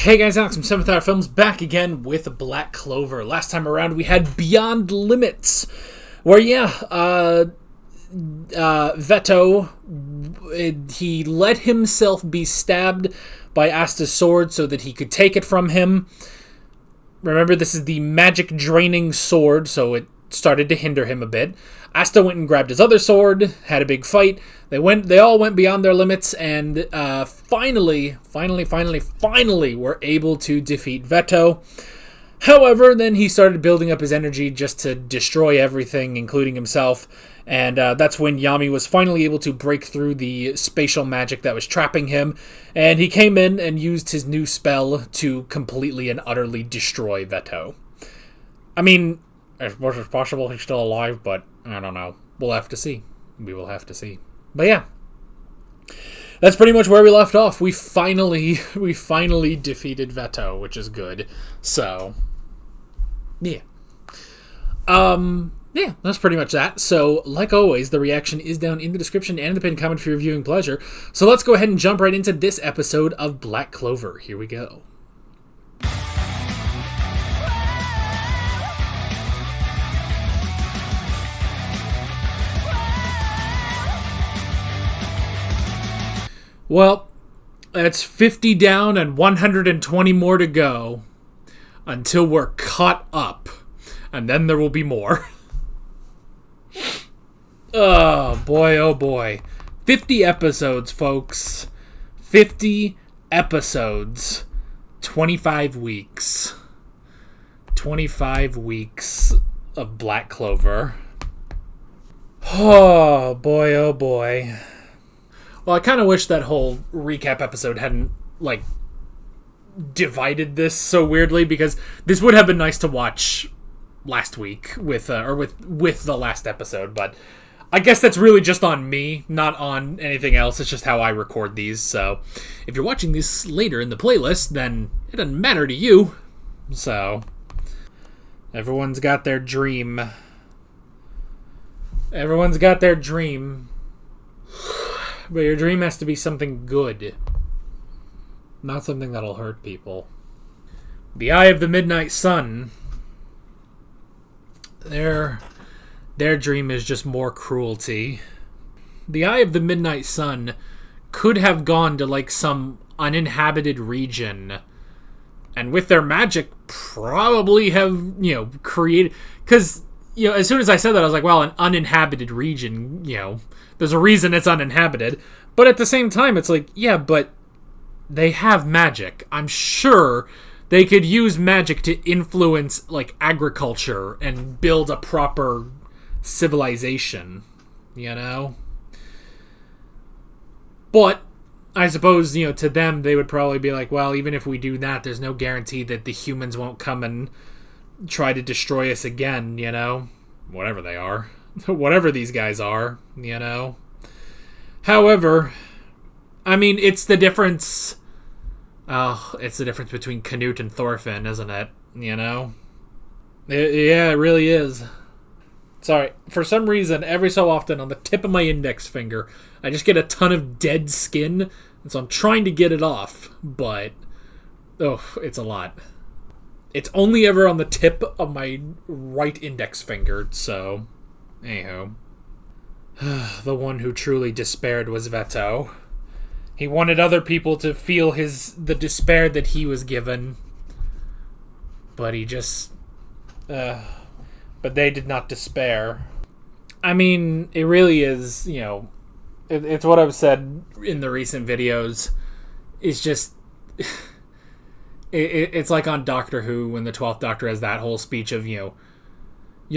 Hey guys, Alex from 7th Hour Films back again with Black Clover. Last time around we had Beyond Limits, where Veto, he let himself be stabbed by Asta's sword so that he could take it from him. Remember, this is the magic draining sword, so it started to hinder him a bit. Asta went and grabbed his other sword, had a big fight. They all went beyond their limits, and finally were able to defeat Veto. However, then he started building up his energy just to destroy everything, including himself. And that's when Yami was finally able to break through the spatial magic that was trapping him. And he came in and used his new spell to completely and utterly destroy Veto. I mean, as much as possible, he's still alive, but I don't know. We'll have to see. We will have to see. But yeah, that's pretty much where we left off. We finally defeated Veto, which is good. So, yeah. Yeah, that's pretty much that. So, like always, the reaction is down in the description and the pinned comment for your viewing pleasure. So let's go ahead and jump right into this episode of Black Clover. Here we go. Well, that's 50 down and 120 more to go until we're caught up. And then there will be more. Oh boy. 50 episodes, folks. 50 episodes. 25 weeks. 25 weeks of Black Clover. Oh boy. Well, I kind of wish that whole recap episode hadn't, divided this so weirdly, because this would have been nice to watch last week with the last episode, but I guess that's really just on me, not on anything else. It's just how I record these, so if you're watching this later in the playlist, then it doesn't matter to you. So, everyone's got their dream. Everyone's got their dream. But your dream has to be something good. Not something that'll hurt people. The Eye of the Midnight Sun. Their dream is just more cruelty. The Eye of the Midnight Sun could have gone to, some uninhabited region. And with their magic, probably have, created... Because, as soon as I said that, I was like, well, an uninhabited region, there's a reason it's uninhabited. But at the same time, it's like, yeah, but they have magic. I'm sure they could use magic to influence, agriculture and build a proper civilization, But I suppose, to them, they would probably be like, well, even if we do that, there's no guarantee that the humans won't come and try to destroy us again, Whatever they are. Whatever these guys are, However, I mean, it's the difference... it's the difference between Canute and Thorfinn, isn't it? Yeah, it really is. Sorry, for some reason, every so often, on the tip of my index finger, I just get a ton of dead skin, and so I'm trying to get it off, but... it's a lot. It's only ever on the tip of my right index finger, so... Anywho. The one who truly despaired was Veto. He wanted other people to feel the despair that he was given. But he just... but they did not despair. I mean, it really is, it's what I've said in the recent videos. It's just... It's like on Doctor Who, when the 12th Doctor has that whole speech of, you're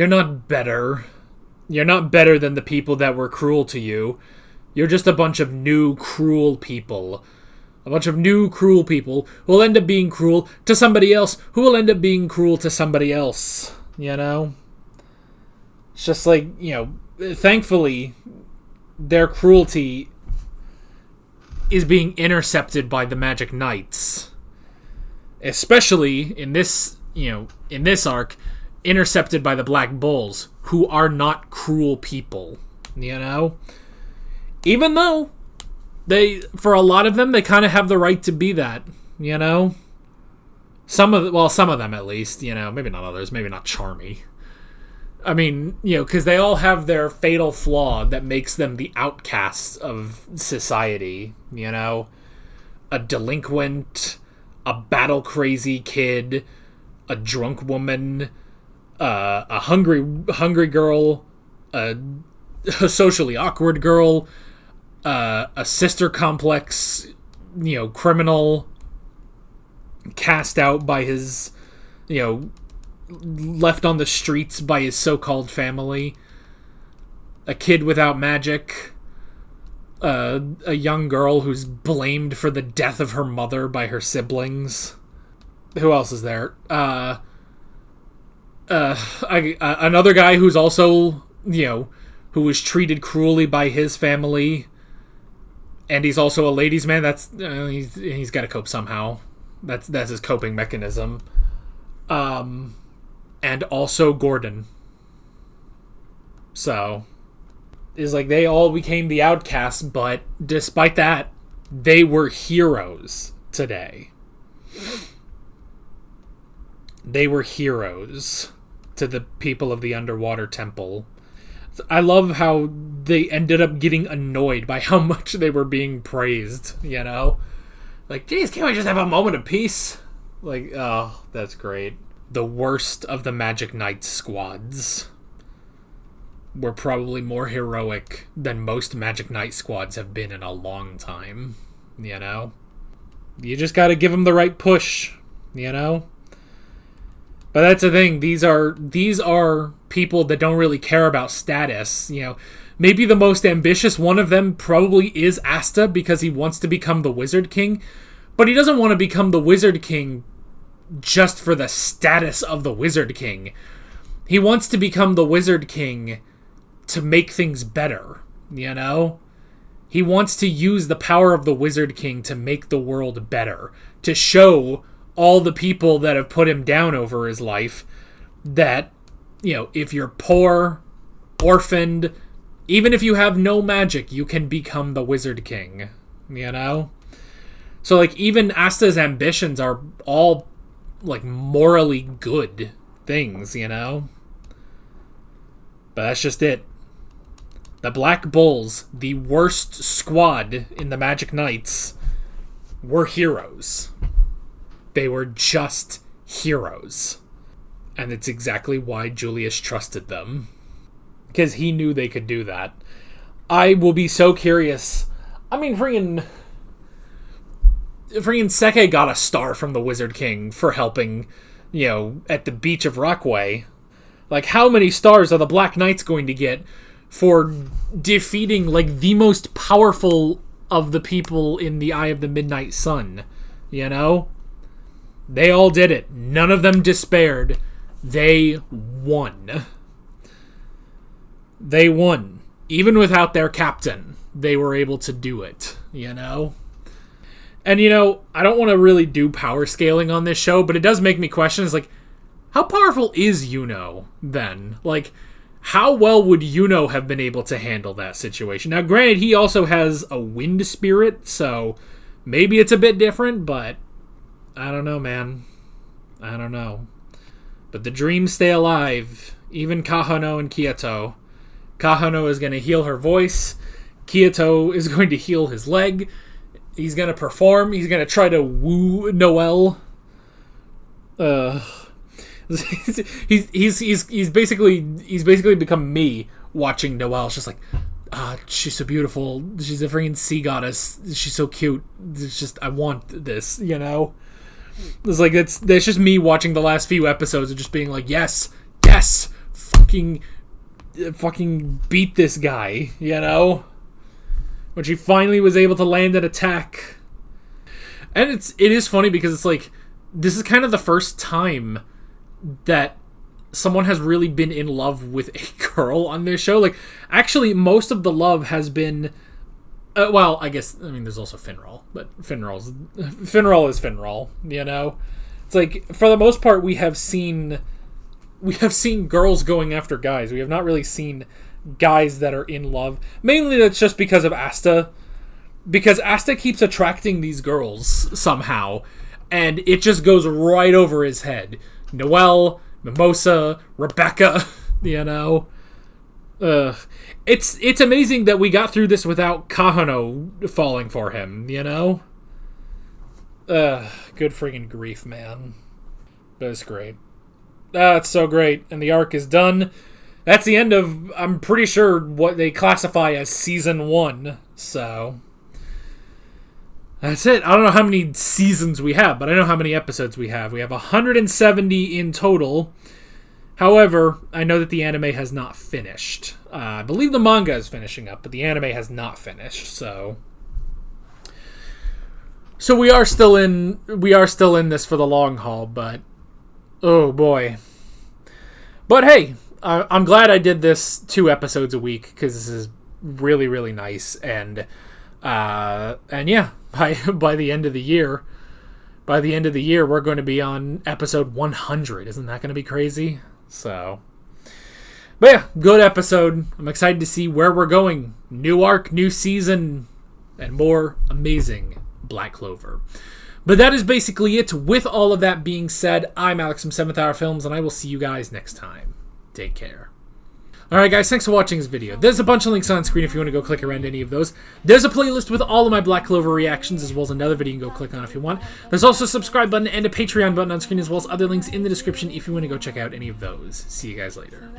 not better. You're not better than the people that were cruel to you. You're just a bunch of new, cruel people. A bunch of new, cruel people who will end up being cruel to somebody else, who will end up being cruel to somebody else. It's just thankfully, their cruelty is being intercepted by the Magic Knights. Especially in this arc, intercepted by the Black Bulls, who are not cruel people, Even though, for a lot of them, they kind of have the right to be that, Some of them at least, maybe not others, maybe not Charmy. I mean, because they all have their fatal flaw that makes them the outcasts of society, A delinquent, a battle-crazy kid, a drunk woman, a hungry girl, a socially awkward girl, a sister complex, criminal, cast out by his, left on the streets by his so-called family, a kid without magic, a young girl who's blamed for the death of her mother by her siblings. Who else is there? Another guy who's also, who was treated cruelly by his family, and he's also a ladies' man. That's he's got to cope somehow. That's his coping mechanism. And also Gordon. So, it's like they all became the outcasts, but despite that, they were heroes today. They were heroes to the people of the underwater temple. I love how they ended up getting annoyed by how much they were being praised, Like, geez, can't we just have a moment of peace? Like, oh, that's great. The worst of the Magic Knight squads were probably more heroic than most Magic Knight squads have been in a long time, You just gotta give them the right push, But that's the thing. These are people that don't really care about status. Maybe the most ambitious one of them probably is Asta because he wants to become the Wizard King, but he doesn't want to become the Wizard King just for the status of the Wizard King. He wants to become the Wizard King to make things better. He wants to use the power of the Wizard King to make the world better, to show all the people that have put him down over his life that, if you're poor, orphaned, even if you have no magic, you can become the Wizard King, So, like, even Asta's ambitions are all, like, morally good things, But that's just it. The Black Bulls, the worst squad in the Magic Knights, were heroes. They were just heroes. And it's exactly why Julius trusted them. Because he knew they could do that. I will be so curious. I mean, freaking Seke got a star from the Wizard King for helping, at the beach of Rockway. Like, how many stars are the Black Knights going to get for defeating, like, the most powerful of the people in the Eye of the Midnight Sun? They all did it. None of them despaired. They won. They won. Even without their captain, they were able to do it, And, I don't want to really do power scaling on this show, but it does make me question, like, how powerful is Yuno, then? Like, how well would Yuno have been able to handle that situation? Now, granted, he also has a wind spirit, so maybe it's a bit different, but I don't know, man. I don't know. But the dreams stay alive, even Kahano and Kyoto. Kahano is going to heal her voice. Kyoto is going to heal his leg. He's going to perform. He's going to try to woo Noelle. He's basically become me watching Noelle. It's just like, she's so beautiful. She's a freaking sea goddess. She's so cute. It's just, I want this, It's like, that's just me watching the last few episodes and just being like, yes, fucking beat this guy, When she finally was able to land an attack. And it is funny because it's like, this is kind of the first time that someone has really been in love with a girl on this show. Like, actually, most of the love has been, there's also Finral, but Finral is Finral, It's like, for the most part, we have seen girls going after guys. We have not really seen guys that are in love. Mainly that's just because of Asta. Because Asta keeps attracting these girls somehow. and it just goes right over his head. Noelle, Mimosa, Rebecca, you know. It's amazing that we got through this without Kahano falling for him, you know? Good friggin' grief, man. That's great. It's so great. And the arc is done. That's the end of, I'm pretty sure, what they classify as Season 1. So, that's it. I don't know how many seasons we have, but I know how many episodes we have. We have 170 in total. However, I know that the anime has not finished. I believe the manga is finishing up, but the anime has not finished. So we are still in this for the long haul, but oh boy. But hey, I'm glad I did this 2 episodes a week, because this is really, really nice. And yeah, by the end of the year, we're going to be on episode 100. Isn't that going to be crazy? So, but yeah, good episode. I'm excited to see where we're going. New arc, new season, and more amazing Black Clover. But that is basically it. With all of that being said, I'm Alex from 7th Hour Films, and I will see you guys next time. Take care. Alright guys, thanks for watching this video. There's a bunch of links on screen if you want to go click around any of those. There's a playlist with all of my Black Clover reactions, as well as another video you can go click on if you want. There's also a subscribe button and a Patreon button on screen, as well as other links in the description if you want to go check out any of those. See you guys later.